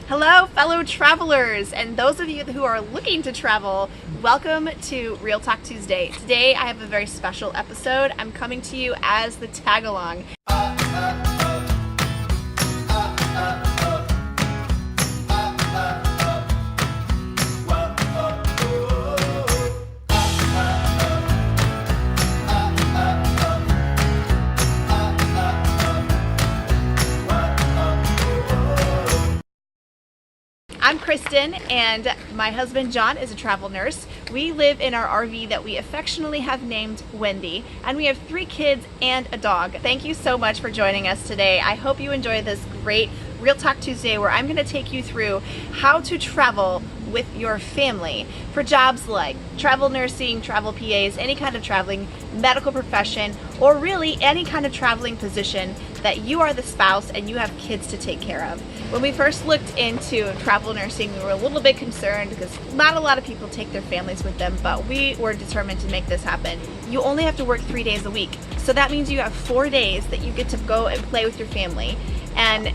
Hello, fellow travelers, and those of you who are looking to travel, welcome to Real Talk Tuesday. Today I have a very special episode. I'm coming to you as the tag-along. I'm Kristen, and my husband John is a travel nurse. We live in our RV that we affectionately have named Wendy, and we have 3 kids and a dog. Thank you so much for joining us today. I hope you enjoy this great Real Talk Tuesday where I'm going to take you through how to travel with your family for jobs like travel nursing, travel PAs, any kind of traveling medical profession, or really any kind of traveling position that you are the spouse and you have kids to take care of. When we first looked into travel nursing, we were a little bit concerned because not a lot of people take their families with them, but we were determined to make this happen. You only have to work 3 days a week, so that means you have 4 days that you get to go and play with your family. And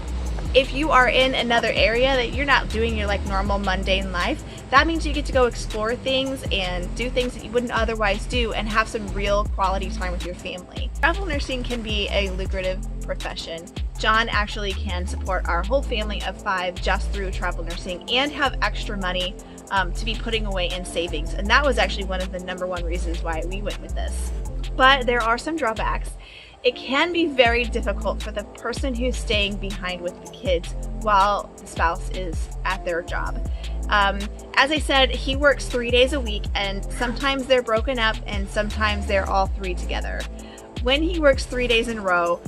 if you are in another area that you're not doing your normal mundane life, that means you get to go explore things and do things that you wouldn't otherwise do and have some real quality time with your family. Travel nursing can be a lucrative profession. John actually can support our whole family of 5 just through travel nursing and have extra money to be putting away in savings. And that was actually one of the #1 reasons why we went with this. But there are some drawbacks. It can be very difficult for the person who's staying behind with the kids while the spouse is at their job. As I said, he works 3 days a week, and sometimes they're broken up and sometimes they're all 3 together. When he works 3 days in a row,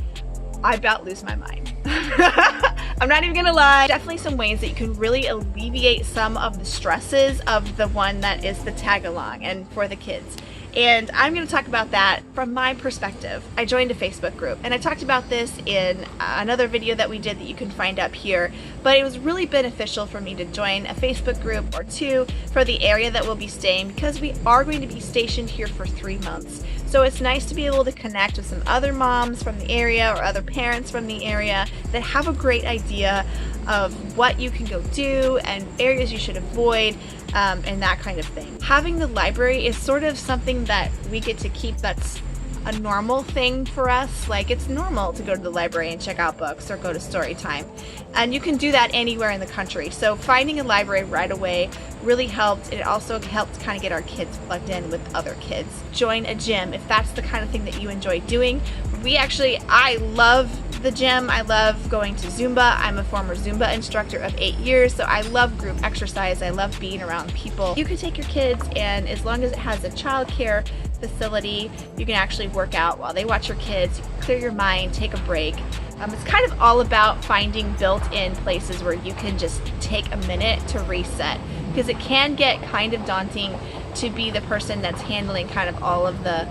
I about lose my mind. I'm not even gonna lie. Definitely some ways that you can really alleviate some of the stresses of the one that is the tag-along and for the kids. And I'm going to talk about that from my perspective. I joined a Facebook group, and I talked about this in another video that we did that you can find up here, but it was really beneficial for me to join a Facebook group or 2 for the area that we'll be staying, because we are going to be stationed here for 3 months. So it's nice to be able to connect with some other moms from the area or other parents from the area that have a great idea of what you can go do and areas you should avoid, and that kind of thing. Having the library is sort of something that we get to keep that's a normal thing for us. Like, it's normal to go to the library and check out books or go to story time. And you can do that anywhere in the country. So finding a library right away really helped. It also helped kind of get our kids plugged in with other kids. Join a gym if that's the kind of thing that you enjoy doing. I love the gym. I love going to Zumba. I'm a former Zumba instructor of 8 years, so I love group exercise. I love being around people. You can take your kids, and as long as it has a child care facility, you can actually work out while they watch your kids, clear your mind, take a break. It's kind of all about finding built-in places where you can just take a minute to reset, because it can get kind of daunting to be the person that's handling kind of all of the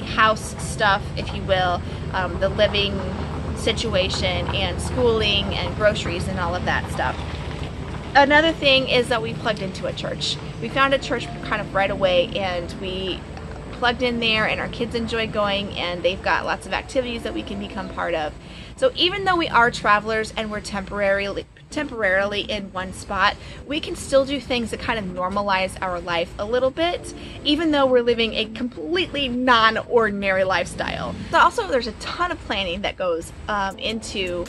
house stuff, if you will, the living situation and schooling and groceries and all of that stuff. Another thing is that we plugged into a church. We found a church kind of right away, and we plugged in there, and our kids enjoy going, and they've got lots of activities that we can become part of. So even though we are travelers and we're temporarily in one spot, we can still do things that kind of normalize our life a little bit, even though we're living a completely non-ordinary lifestyle. So also, there's a ton of planning that goes into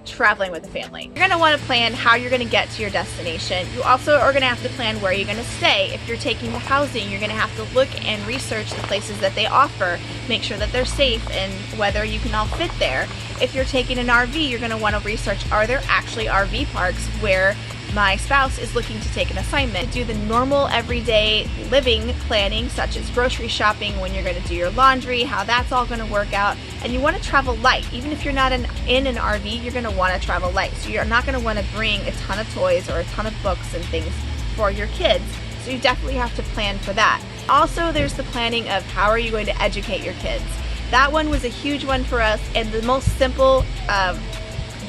traveling with a family. You're going to want to plan how you're going to get to your destination. You also are going to have to plan where you're going to stay. If you're taking the housing, you're going to have to look and research the places that they offer, make sure that they're safe and whether you can all fit there. If you're taking an RV, you're going to want to research, are there actually RV parks where my spouse is looking to take an assignment? Do the normal everyday living planning, such as grocery shopping, when you're going to do your laundry, how that's all going to work out. And you want to travel light. Even if you're not in an RV, you're going to want to travel light. So you're not going to want to bring a ton of toys or a ton of books and things for your kids. So you definitely have to plan for that. Also, there's the planning of how are you going to educate your kids. That one was a huge one for us, and the most simple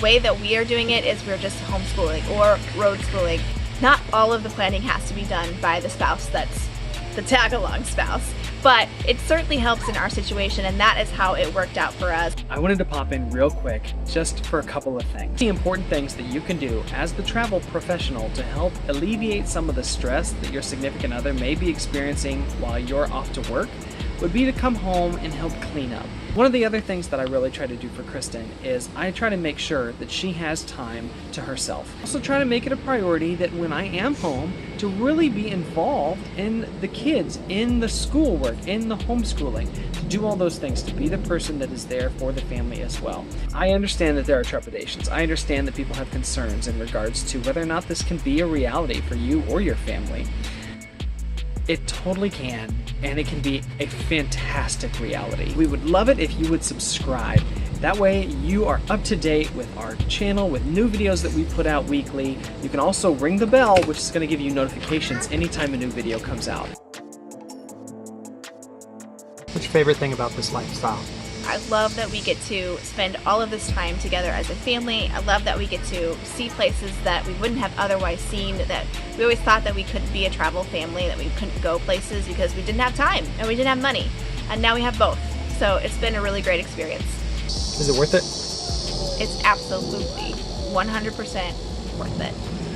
way that we are doing it is we're just homeschooling or road schooling. Not all of the planning has to be done by the spouse that's the tag-along spouse. but it certainly helps in our situation, and that is how it worked out for us. I wanted to pop in real quick just for a couple of things. The important things that you can do as the travel professional to help alleviate some of the stress that your significant other may be experiencing while you're off to work would be to come home and help clean up. One of the other things that I really try to do for Kristen is I try to make sure that she has time to herself. Also try to make it a priority that when I am home to really be involved in the kids, in the schoolwork, in the homeschooling, to do all those things, to be the person that is there for the family as well. I understand that there are trepidations. I understand that people have concerns in regards to whether or not this can be a reality for you or your family. It totally can, and it can be a fantastic reality. We would love it if you would subscribe. That way you are up to date with our channel, with new videos that we put out weekly. You can also ring the bell, which is going to give you notifications anytime a new video comes out. What's your favorite thing about this lifestyle? I love that we get to spend all of this time together as a family. I love that we get to see places that we wouldn't have otherwise seen, that we always thought that we couldn't be a travel family, that we couldn't go places because we didn't have time and we didn't have money. And now we have both. So it's been a really great experience. Is it worth it? It's absolutely 100% worth it.